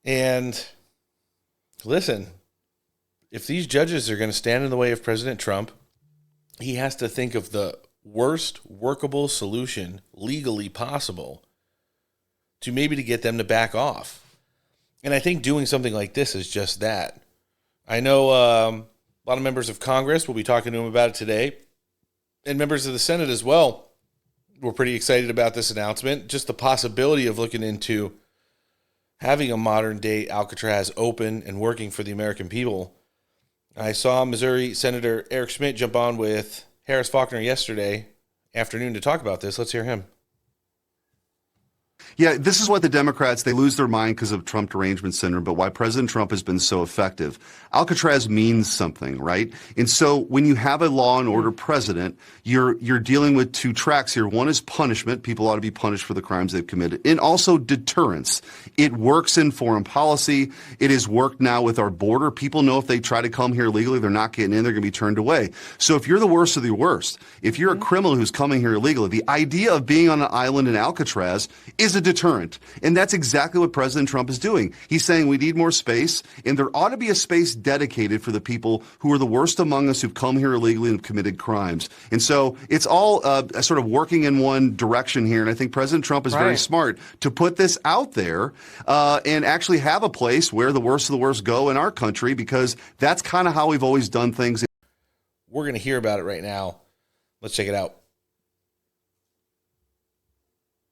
And listen, if these judges are going to stand in the way of President Trump, he has to think of the worst workable solution legally possible to get them to back off. And I think doing something like this is just that. I know a lot of members of Congress will be talking to him about it today, and members of the Senate as well. We're pretty excited about this announcement. Just the possibility of looking into having a modern-day Alcatraz open and working for the American people. I saw Missouri Senator Schmitt jump on with Harris Faulkner yesterday afternoon to talk about this. Let's hear him. Yeah, this is what the Democrats, they lose their mind because of Trump derangement syndrome, but why President Trump has been so effective. Alcatraz means something, right? And so when you have a law and order president, you're dealing with two tracks here. One is punishment. People ought to be punished for the crimes they've committed. And also deterrence. It works in foreign policy. It has worked now with our border. People know if they try to come here legally, they're not getting in, they're going to be turned away. So if you're the worst of the worst, if you're a criminal who's coming here illegally, the idea of being on an island in Alcatraz is a deterrent. And that's exactly what President Trump is doing. He's saying we need more space, and there ought to be a space dedicated for the people who are the worst among us who've come here illegally and have committed crimes. And so it's all sort of working in one direction here. And I think President Trump is very smart to put this out there and actually have a place where the worst of the worst go in our country, because that's kind of how we've always done things. We're going to hear about it right now. Let's check it out.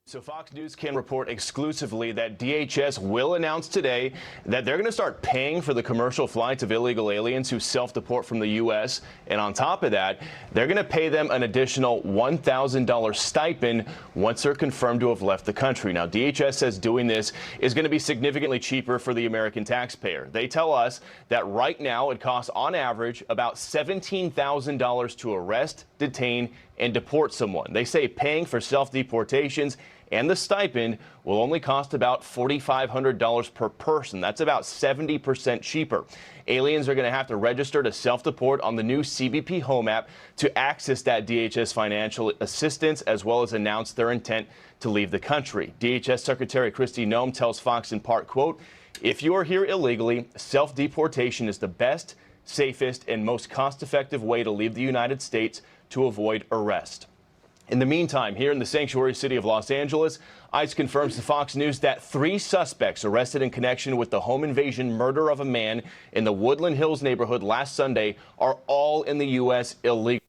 So Fox News can report exclusively that DHS will announce today that they're going to start paying for the commercial flights of illegal aliens who self-deport from the U.S. And on top of that, they're going to pay them an additional $1,000 stipend once they're confirmed to have left the country. Now, DHS says doing this is going to be significantly cheaper for the American taxpayer. They tell us that right now it costs on average about $17,000 to arrest, detain, and deport someone. They say paying for self-deportations and the stipend will only cost about $4,500 per person. That's about 70% cheaper. Aliens are going to have to register to self-deport on the new CBP Home app to access that DHS financial assistance, as well as announce their intent to leave the country. DHS Secretary Kristi Noem tells Fox in part, quote, "If you are here illegally, self-deportation is the best, safest, and most cost-effective way to leave the United States to avoid arrest." In the meantime, here in the sanctuary city of Los Angeles, ICE confirms to Fox News that 3 suspects arrested in connection with the home invasion murder of a man in the Woodland Hills neighborhood last Sunday are all in the U.S. illegally.